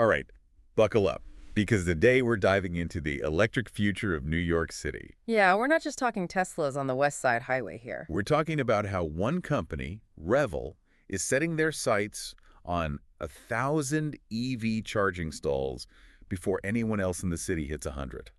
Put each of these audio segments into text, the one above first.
All right, buckle up, because today we're diving into the electric future of New York City. Yeah, we're not just talking Teslas on the West Side Highway here. We're talking about how one company, Revel, is setting their sights on 1,000 EV charging stalls before anyone else in the city hits 100.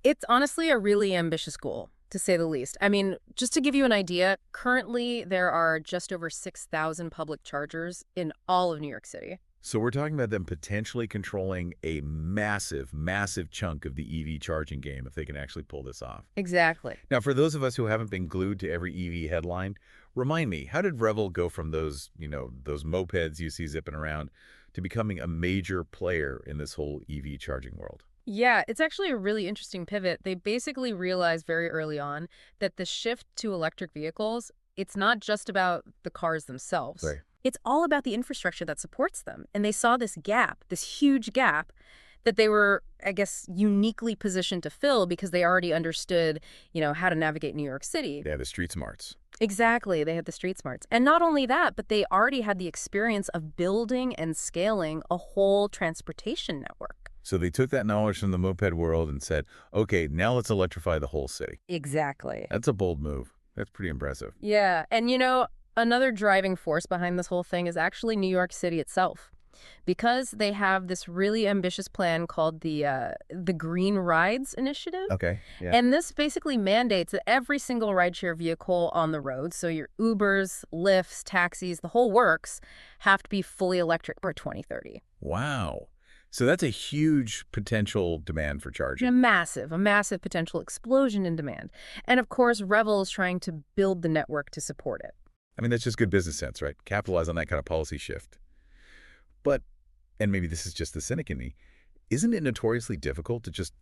It's honestly a really ambitious goal, to say the least. I mean, just to give you an idea, currently there are just over 6,000 public chargers in all of New York City. So we're talking about them potentially controlling a massive, massive chunk of the EV charging game if they can actually pull this off. Exactly. Now, for those of us who haven't been glued to every EV headline, remind me, how did Revel go from those, those mopeds you see zipping around to becoming a major player in this whole EV charging world? Yeah, it's actually a really interesting pivot. They basically realized very early on that the shift to electric vehicles, it's not just about the cars themselves. Right. It's all about the infrastructure that supports them. And they saw this gap, this huge gap that they were, I guess, uniquely positioned to fill because they already understood, how to navigate New York City. Yeah, the street smarts. Exactly. They had the street smarts. And not only that, but they already had the experience of building and scaling a whole transportation network. So they took that knowledge from the moped world and said, okay, now let's electrify the whole city. Exactly. That's a bold move. That's pretty impressive. Yeah. And, another driving force behind this whole thing is actually New York City itself. Because they have this really ambitious plan called the Green Rides Initiative. Okay, yeah. And this basically mandates that every single rideshare vehicle on the road, so your Ubers, Lyfts, taxis, the whole works, have to be fully electric by 2030. Wow. So that's a huge potential demand for charging. A massive potential explosion in demand. And of course, Revel is trying to build the network to support it. I mean, that's just good business sense, right? Capitalize on that kind of policy shift. But, and maybe this is just the cynic in me, isn't it notoriously difficult to just,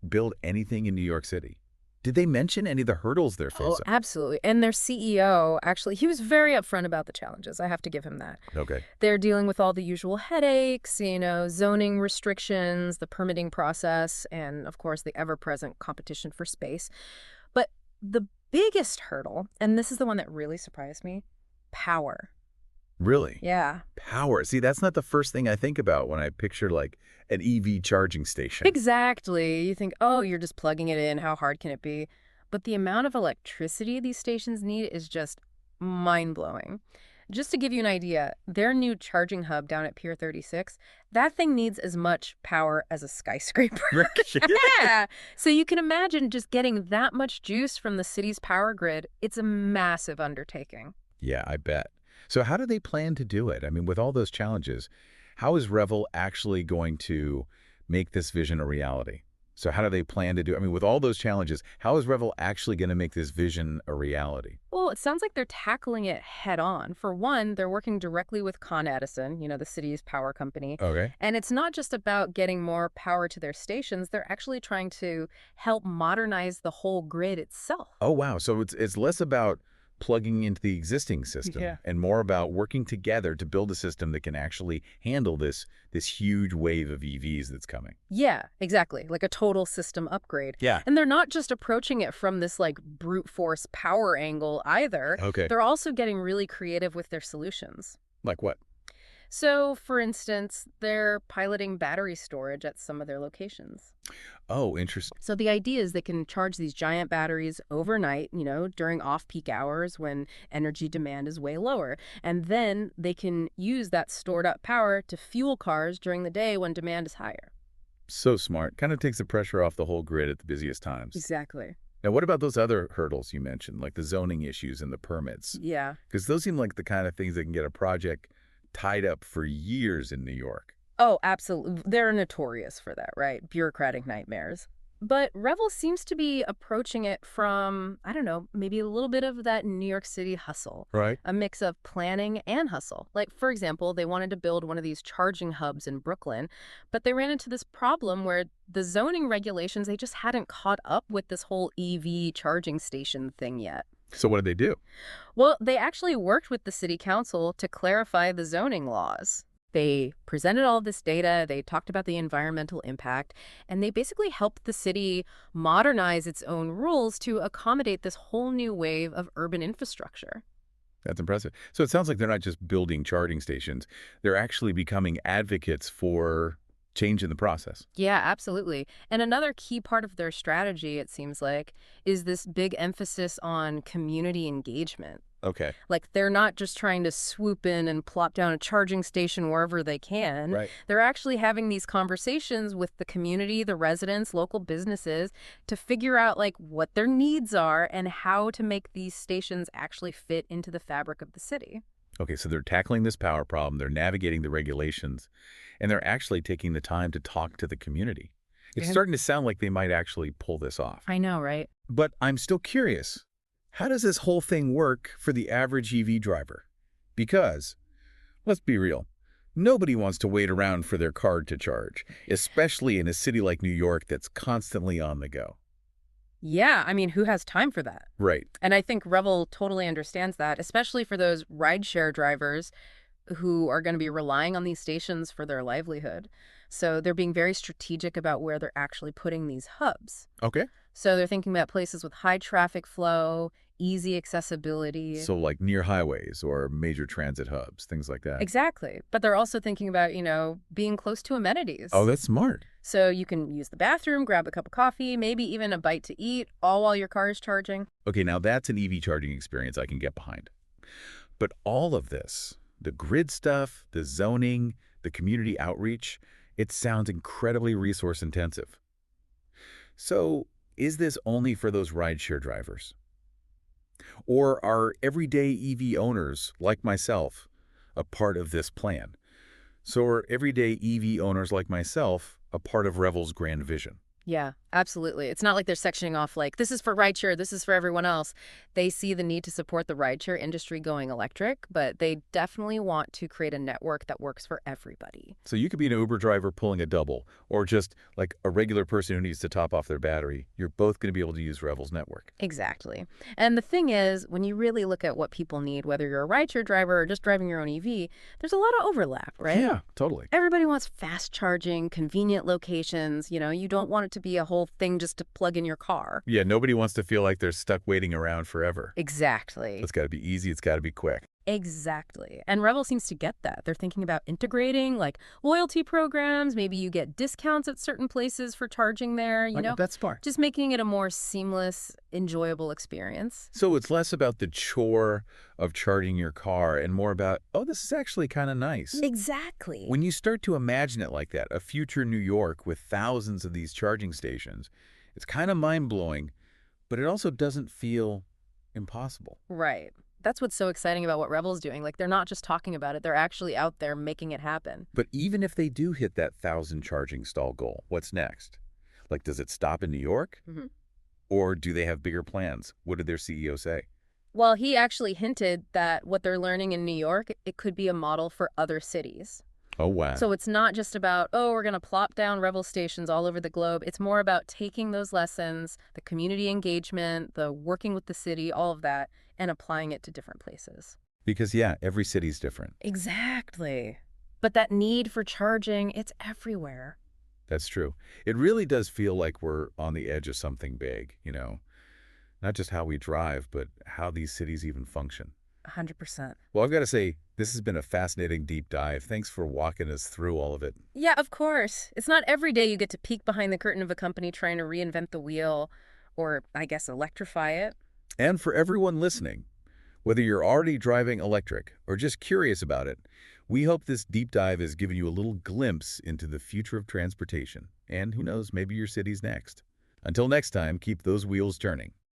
build anything in New York City? Did they mention any of the hurdles they're facing? Oh, absolutely. And their CEO, actually, he was very upfront about the challenges. I have to give him that. Okay. They're dealing with all the usual headaches, zoning restrictions, the permitting process, and, of course, the ever-present competition for space. But the biggest hurdle, and this is the one that really surprised me, power. Really? Yeah. Power. See, that's not the first thing I think about when I picture, an EV charging station. Exactly. You think, oh, you're just plugging it in. How hard can it be? But the amount of electricity these stations need is just mind-blowing. Just to give you an idea, their new charging hub down at Pier 36, that thing needs as much power as a skyscraper. Yeah. So you can imagine just getting that much juice from the city's power grid. It's a massive undertaking. Yeah, I bet. So how do they plan to do it? I mean, with all those challenges, how is Revel actually going to make this vision a reality? So how do they plan to do it? I mean, with all those challenges, how is Revel actually going to make this vision a reality? Well, it sounds like they're tackling it head on. For one, they're working directly with Con Edison, the city's power company. Okay. And it's not just about getting more power to their stations. They're actually trying to help modernize the whole grid itself. Oh, wow. So it's less about plugging into the existing system and more about working together to build a system that can actually handle this huge wave of EVs that's coming. Yeah, exactly. Like a total system upgrade. Yeah. And they're not just approaching it from this brute force power angle either. Okay. They're also getting really creative with their solutions. Like what? So, for instance, they're piloting battery storage at some of their locations. Oh, interesting. So the idea is they can charge these giant batteries overnight, during off-peak hours when energy demand is way lower. And then they can use that stored up power to fuel cars during the day when demand is higher. So smart. Kind of takes the pressure off the whole grid at the busiest times. Exactly. Now, what about those other hurdles you mentioned, like the zoning issues and the permits? Yeah. Because those seem like the kind of things that can get a project tied up for years in New York. Oh, absolutely. They're notorious for that, right? Bureaucratic nightmares. But Revel seems to be approaching it from, I don't know, maybe a little bit of that New York City hustle. Right. A mix of planning and hustle. Like, for example, they wanted to build one of these charging hubs in Brooklyn, but they ran into this problem where the zoning regulations, they just hadn't caught up with this whole EV charging station thing yet. So what did they do? Well, they actually worked with the city council to clarify the zoning laws. They presented all of this data, they talked about the environmental impact, and they basically helped the city modernize its own rules to accommodate this whole new wave of urban infrastructure. That's impressive. So it sounds like they're not just building charging stations. They're actually becoming advocates for change in the process. Yeah, absolutely. And another key part of their strategy, it seems like, is this big emphasis on community engagement. Okay. Like, they're not just trying to swoop in and plop down a charging station wherever they can. Right. They're actually having these conversations with the community, the residents, local businesses to figure out, like, what their needs are and how to make these stations actually fit into the fabric of the city. Okay, so they're tackling this power problem, they're navigating the regulations, and they're actually taking the time to talk to the community. It's And starting to sound like they might actually pull this off. I know, right? But I'm still curious. How does this whole thing work for the average EV driver? Because, let's be real, nobody wants to wait around for their car to charge, especially in a city like New York that's constantly on the go. Yeah, I mean, who has time for that? Right. And I think Revel totally understands that, especially for those rideshare drivers who are going to be relying on these stations for their livelihood. So they're being very strategic about where they're actually putting these hubs. Okay. So they're thinking about places with high traffic flow, easy accessibility. So like near highways or major transit hubs, things like that. Exactly. But they're also thinking about, being close to Oh, amenities. that's smart. So you can use the bathroom, grab a cup of coffee, maybe even a bite to eat, all while your car is charging. Okay, now that's an EV charging experience I can get behind. But all of this, the grid stuff, the zoning, the community outreach, it sounds incredibly resource intensive. So is this only for those rideshare drivers? Or are everyday EV owners, like myself, a part of this plan? So are everyday EV owners like myself a part of Revel's grand vision? Yeah, absolutely. It's not like they're sectioning off like, this is for rideshare, this is for everyone else. They see the need to support the rideshare industry going electric, but they definitely want to create a network that works for everybody. So you could be an Uber driver pulling a double, or just like a regular person who needs to top off their battery. You're both going to be able to use Revel's network. Exactly. And the thing is, when you really look at what people need, whether you're a rideshare driver or just driving your own EV, there's a lot of overlap, right? Yeah, totally. Everybody wants fast charging, convenient locations. You don't want it to be a whole thing just to plug in your car. Yeah, nobody wants to feel like they're stuck waiting around forever. Exactly. It's got to be easy. It's got to be quick. Exactly. And Revel seems to get that. They're thinking about integrating like loyalty programs. Maybe you get discounts at certain places for charging there, That's smart. just making it a more seamless, enjoyable experience. So it's less about the chore of charging your car and more about, oh, this is actually kind of nice. Exactly. When you start to imagine it like that, a future New York with thousands of these charging stations, it's kind of mind-blowing, but it also doesn't feel impossible. Right. That's what's so exciting about what Revel's doing. Like, they're not just talking about it, they're actually out there making it happen. But even if they do hit that 1,000 charging stall goal, what's next? Like, does it stop in New York? Mhm. Or do they have bigger plans? What did their CEO say? Well, he actually hinted that what they're learning in New York, it could be a model for other cities. Oh, wow. So it's not just about, oh, we're going to plop down Revel stations all over the globe. It's more about taking those lessons, the community engagement, the working with the city, all of that, and applying it to different places. Because, yeah, every city's different. Exactly. But that need for charging, it's everywhere. That's true. It really does feel like we're on the edge of something big. Not just how we drive, but how these cities even function. 100%. Well, I've got to say, this has been a fascinating deep dive. Thanks for walking us through all of it. Yeah, of course. It's not every day you get to peek behind the curtain of a company trying to reinvent the wheel or, I guess, electrify it. And for everyone listening, whether you're already driving electric or just curious about it, we hope this deep dive has given you a little glimpse into the future of transportation. And who knows, maybe your city's next. Until next time, keep those wheels turning.